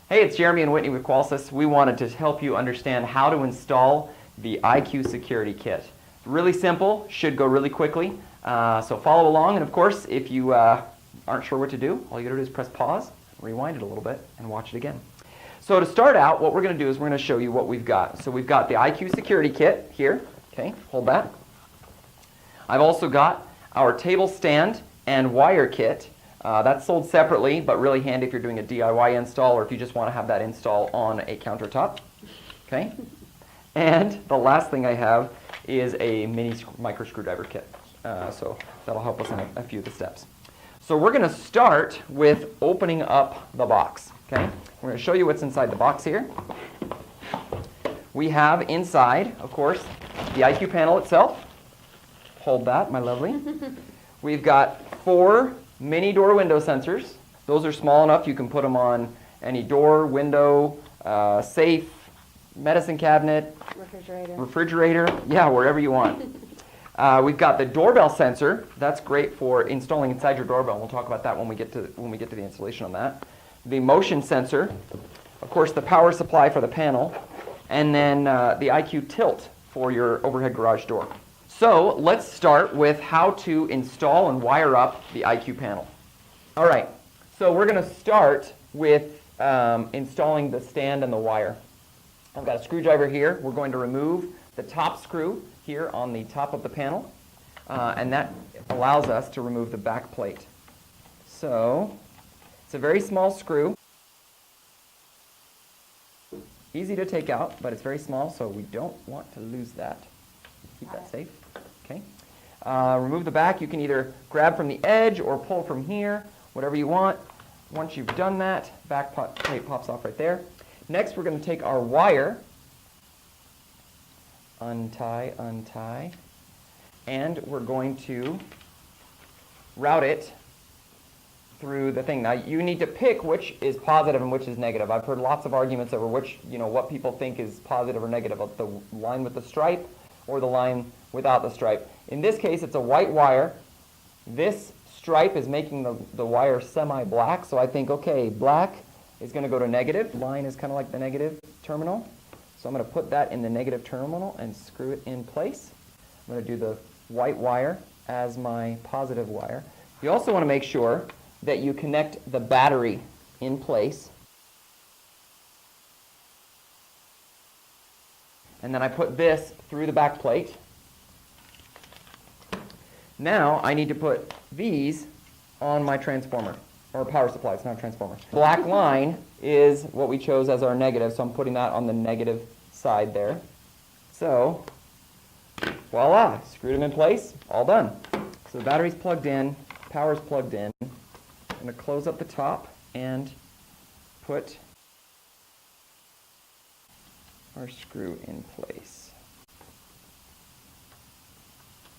Hey, it's Jeremy and Whitney with Qolsys. We wanted to help you understand how to install the IQ security kit. It's really simple, should go really quickly, so follow along. And of course, if you aren't sure what to do, all you gotta do is press pause, rewind it a little bit, and watch it again. So to start out, what we're gonna do is we're gonna show you what we've got. So we've got the IQ security kit here. Okay, hold that. I've also got our table stand and wire kit. That's sold separately, but really handy if you're doing a DIY install or if you just want to have that install on a countertop. Okay? And the last thing I have is a mini micro screwdriver kit. So that'll help us in a few of the steps. So we're going to start with opening up the box. Okay? We're going to show you what's inside the box here. We have inside, of course, the IQ panel itself. Hold that, my lovely. We've got 4 mini door window sensors. Those are small enough you can put them on any door, window, safe, medicine cabinet, refrigerator, yeah, wherever you want. We've got the doorbell sensor. That's great for installing inside your doorbell. We'll talk about that when we get to the installation on that. The motion sensor, of course, the power supply for the panel, and then the IQ tilt for your overhead garage door. So let's start with how to install and wire up the IQ panel. All right, so we're going to start with installing the stand and the wire. I've got a screwdriver here. We're going to remove the top screw here on the top of the panel, and that allows us to remove the back plate. So it's a very small screw. Easy to take out, but it's very small, so we don't want to lose that. Keep that safe. Okay. Remove the back. You can either grab from the edge or pull from here, whatever you want. Once you've done that, back plate pops off right there. Next, we're going to take our wire, untie, and we're going to route it through the thing. Now, you need to pick which is positive and which is negative. I've heard lots of arguments over which, what people think is positive or negative, the line with the stripe or the line without the stripe. In this case, it's a white wire. This stripe is making the wire semi-black, so I think, okay, black is going to go to negative. Line is kind of like the negative terminal. So I'm going to put that in the negative terminal and screw it in place. I'm going to do the white wire as my positive wire. You also want to make sure that you connect the battery in place. And then I put this through the back plate. Now I need to put these on my transformer, or power supply. It's not a transformer. Black line is what we chose as our negative, so I'm putting that on the negative side there. So, voila, screwed them in place, all done. So the battery's plugged in, power's plugged in. I'm going to close up the top and put our screw in place.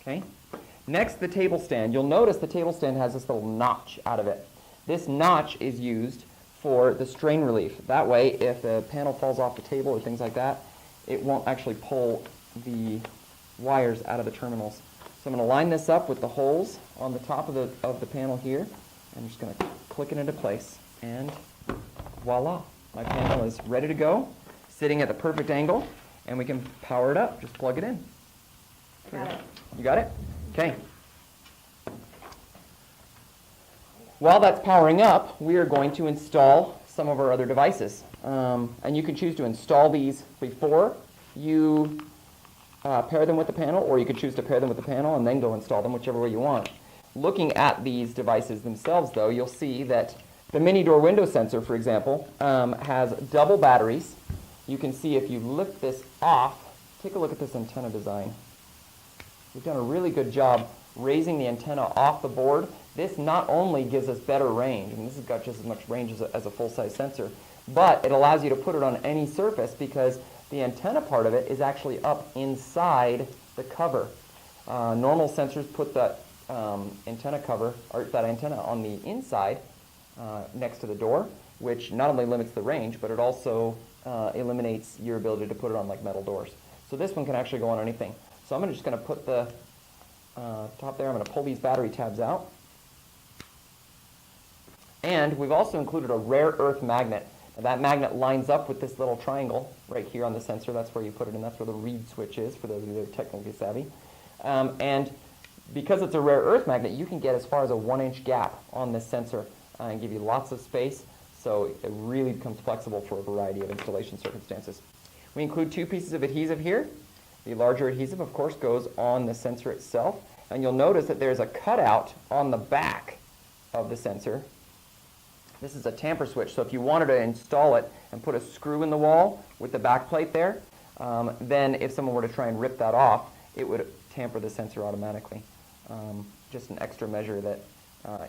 Okay. Next, the table stand. You'll notice the table stand has this little notch out of it. This notch is used for the strain relief. That way, if the panel falls off the table or things like that, it won't actually pull the wires out of the terminals. So I'm going to line this up with the holes on the top of the panel here. I'm just going to click it into place, and voila, my panel is ready to go, sitting at the perfect angle, and we can power it up. Just plug it in. Got it. You got it? Okay. While that's powering up, we are going to install some of our other devices. And you can choose to install these before you pair them with the panel, or you could choose to pair them with the panel and then go install them, whichever way you want. Looking at these devices themselves, though, you'll see that the mini door window sensor, for example, has double batteries. You can see if you lift this off, take a look at this antenna design. We've done a really good job raising the antenna off the board. This not only gives us better range, and this has got just as much range as a full-size sensor, but it allows you to put it on any surface because the antenna part of it is actually up inside the cover. Normal sensors put that antenna cover, or that antenna on the inside next to the door, which not only limits the range, but it also eliminates your ability to put it on like metal doors. So this one can actually go on anything. So I'm just going to put the top there. I'm going to pull these battery tabs out. And we've also included a rare earth magnet. That magnet lines up with this little triangle right here on the sensor. That's where you put it in. That's where the reed switch is, for those of you that are technically savvy. And because it's a rare earth magnet, you can get as far as a 1-inch gap on this sensor and give you lots of space, so it really becomes flexible for a variety of installation circumstances. We include 2 pieces of adhesive here. The larger adhesive, of course, goes on the sensor itself, and you'll notice that there's a cutout on the back of the sensor. This is a tamper switch, so if you wanted to install it and put a screw in the wall with the back plate there, then if someone were to try and rip that off, it would tamper the sensor automatically. Just an extra measure that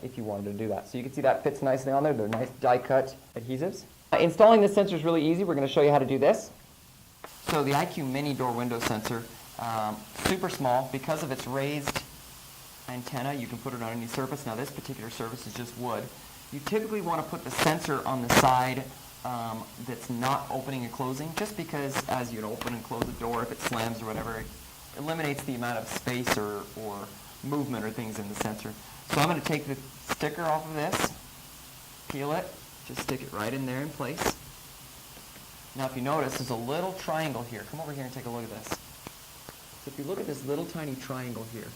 if you wanted to do that. So you can see that fits nicely on there. They're nice die-cut adhesives. Installing this sensor is really easy. We're going to show you how to do this. So the IQ mini door window sensor, super small. Because of its raised antenna, you can put it on any surface. Now this particular surface is just wood. You typically want to put the sensor on the side that's not opening and closing, just because as you open and close the door, if it slams or whatever, it eliminates the amount of space or movement or things in the sensor. So I'm going to take the sticker off of this, peel it, just stick it right in there in place. Now if you notice, there's a little triangle here. Come over here and take a look at this. So if you look at this little tiny triangle here,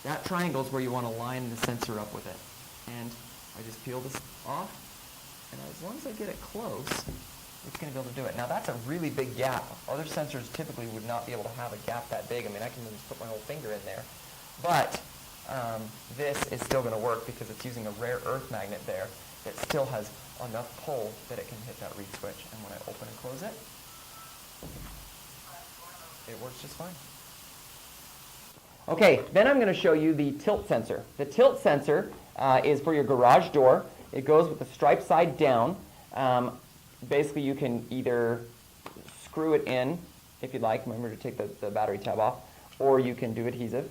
that triangle is where you want to line the sensor up with it. And I just peel this off, and as long as I get it close, it's going to be able to do it. Now that's a really big gap. Other sensors typically would not be able to have a gap that big. I mean, I can just put my whole finger in there. But this is still going to work because it's using a rare earth magnet there that still has enough pull that it can hit that reed switch. And when I open and close it, it works just fine. Okay, then I'm going to show you the tilt sensor. The tilt sensor is for your garage door. It goes with the stripe side down. Basically, you can either screw it in, if you'd like. Remember to take the battery tab off. Or you can do adhesive.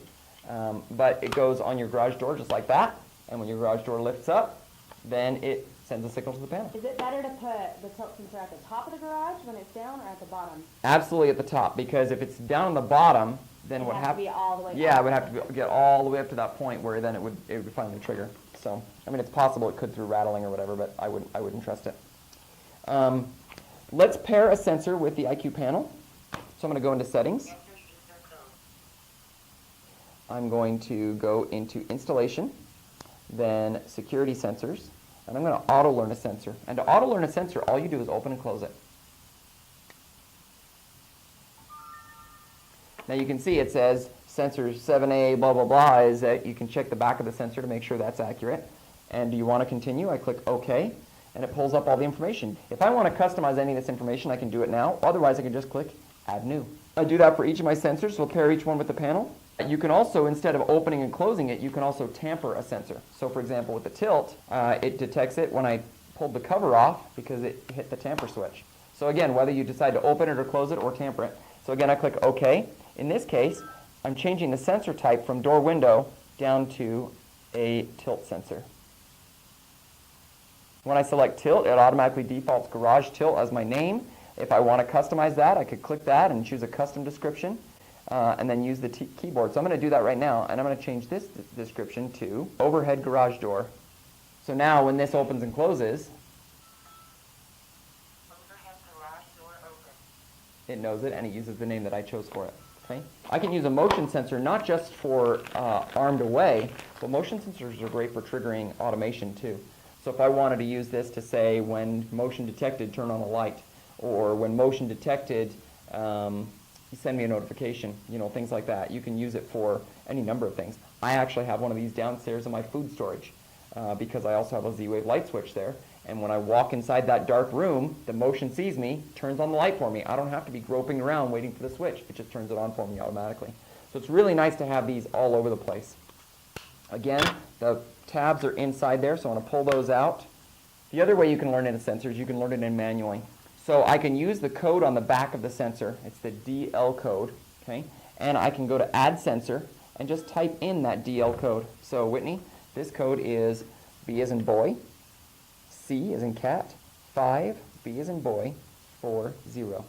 But it goes on your garage door just like that. And when your garage door lifts up, then it sends a signal to the panel. Is it better to put the tilt sensor at the top of the garage when it's down, or at the bottom? Absolutely at the top, because if it's down on the bottom, then what happens? It would have to be all the way Yeah, it would have to get all the way up to that point where then it would finally trigger. So, I mean, it's possible it could through rattling or whatever, but I wouldn't trust it. Let's pair a sensor with the IQ panel. So I'm going to go into settings. I'm going to go into installation, then security sensors, and I'm going to auto learn a sensor. And to auto learn a sensor, all you do is open and close it. Now you can see it says sensor 7A blah blah blah, is that you can check the back of the sensor to make sure that's accurate. And do you want to continue? I click OK, and it pulls up all the information. If I want to customize any of this information, I can do it now. Otherwise, I can just click Add New. I do that for each of my sensors, so I'll pair each one with the panel. You can also, instead of opening and closing it, you can also tamper a sensor. So for example, with the tilt, it detects it when I pulled the cover off because it hit the tamper switch. So again, whether you decide to open it or close it or tamper it. So again, I click OK. In this case, I'm changing the sensor type from door window down to a tilt sensor. When I select tilt, it automatically defaults garage tilt as my name. If I want to customize that, I could click that and choose a custom description. And then use the keyboard. So I'm going to do that right now, and I'm going to change this description to overhead garage door. So now when this opens and closes, overhead garage door open. It knows it, and it uses the name that I chose for it. Okay? I can use a motion sensor not just for armed away, but motion sensors are great for triggering automation too. So if I wanted to use this to say when motion detected, turn on a light, or when motion detected, you send me a notification, things like that. You can use it for any number of things. I actually have one of these downstairs in my food storage because I also have a Z-Wave light switch there. And when I walk inside that dark room, the motion sees me, turns on the light for me. I don't have to be groping around waiting for the switch. It just turns it on for me automatically. So it's really nice to have these all over the place. Again, the tabs are inside there, so I want to pull those out. The other way you can learn in a sensor is you can learn it in manually. So I can use the code on the back of the sensor. It's the DL code, okay? And I can go to Add Sensor and just type in that DL code. So Whitney, this code is B as in boy, C as in cat, 5, B as in boy, 4, 0.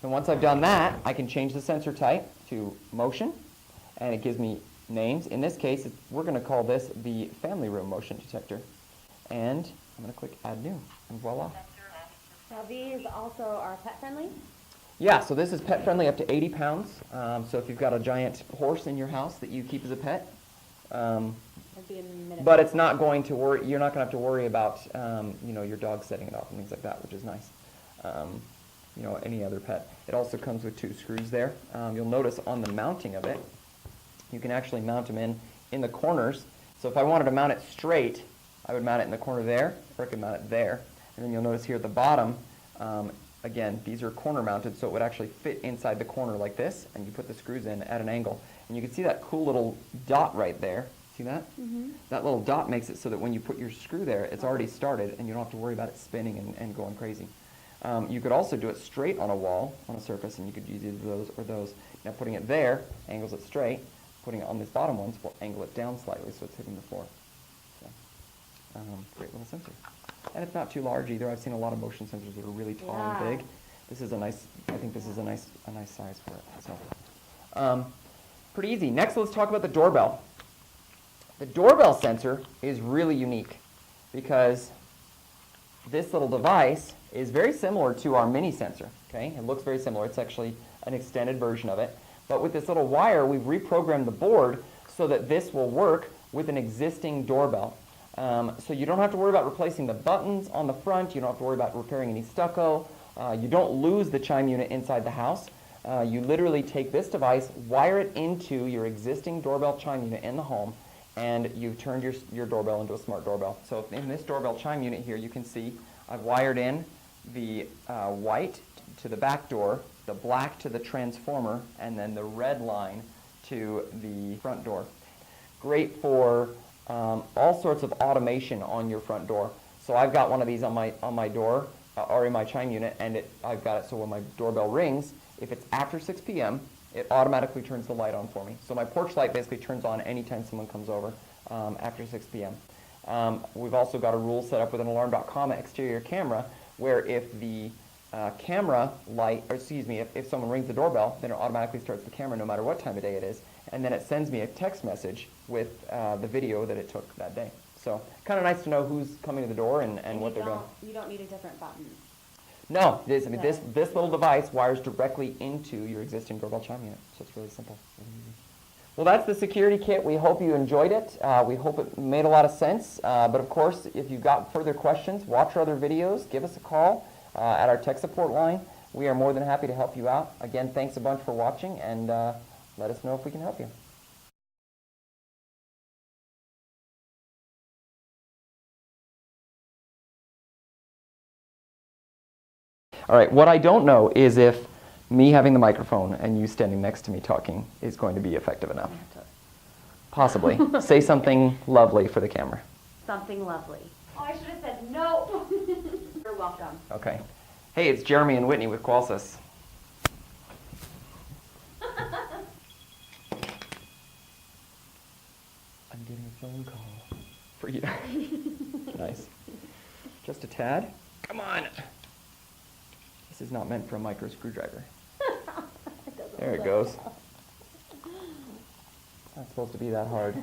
And once I've done that, I can change the sensor type to motion, and it gives me names. In this case, we're going to call this the family room motion detector. And I'm going to click Add New, and voila. Now these also are pet friendly? Yeah, so this is pet friendly up to 80 pounds. So if you've got a giant horse in your house that you keep as a pet, It'd be a minute. but it's not going to worry, you're not going to have to worry about, your dog setting it off and things like that, which is nice. Any other pet. It also comes with 2 screws there. You'll notice on the mounting of it, you can actually mount them in the corners. So if I wanted to mount it straight, I would mount it in the corner there, or I could mount it there. And then you'll notice here at the bottom, again, these are corner mounted, so it would actually fit inside the corner like this, and you put the screws in at an angle. And you can see that cool little dot right there. See that? Mm-hmm. That little dot makes it so that when you put your screw there, it's already started, and you don't have to worry about it spinning and going crazy. You could also do it straight on a wall, on a surface, and you could use either those or those. Now putting it there angles it straight. Putting it on this bottom ones will angle it down slightly so it's hitting the floor. So, great little sensor. And it's not too large either. I've seen a lot of motion sensors that are really tall and big. This is I think this is a nice size for it. So, pretty easy. Next, let's talk about the doorbell. The doorbell sensor is really unique because this little device is very similar to our mini sensor. Okay, it looks very similar. It's actually an extended version of it. But with this little wire, we've reprogrammed the board so that this will work with an existing doorbell. So you don't have to worry about replacing the buttons on the front. You don't have to worry about repairing any stucco. You don't lose the chime unit inside the house. You literally take this device, wire it into your existing doorbell chime unit in the home, and you've turned your doorbell into a smart doorbell. So in this doorbell chime unit here, you can see I've wired in the white to the back door, the black to the transformer, and then the red line to the front door. Great for all sorts of automation on your front door. So I've got one of these on my door or in my chime unit, and I've got it so when my doorbell rings, if it's after 6 p.m., it automatically turns the light on for me. So my porch light basically turns on anytime someone comes over after 6 p.m. We've also got a rule set up with an alarm.com exterior camera where if the camera light, or excuse me, if someone rings the doorbell, then it automatically starts the camera no matter what time of day it is, and then it sends me a text message with the video that it took that day. So kind of nice to know who's coming to the door and what they're doing. You don't need a different button. No, this little device wires directly into your existing doorbell chime unit, so it's really simple, really easy. Well, that's the security kit. We hope you enjoyed it. We hope it made a lot of sense. But of course, if you've got further questions, watch our other videos, give us a call at our tech support line. We are more than happy to help you out. Again, thanks a bunch for watching, and let us know if we can help you. All right, what I don't know is if me having the microphone and you standing next to me talking is going to be effective enough. Possibly. Say something lovely for the camera. Something lovely. Oh, I should have said no. You're welcome. Okay. Hey, it's Jeremy and Whitney with Qolsys. I'm getting a phone call for you. Nice. Just a tad. Come on. This is not meant for a micro screwdriver. There it goes. It's not supposed to be that hard.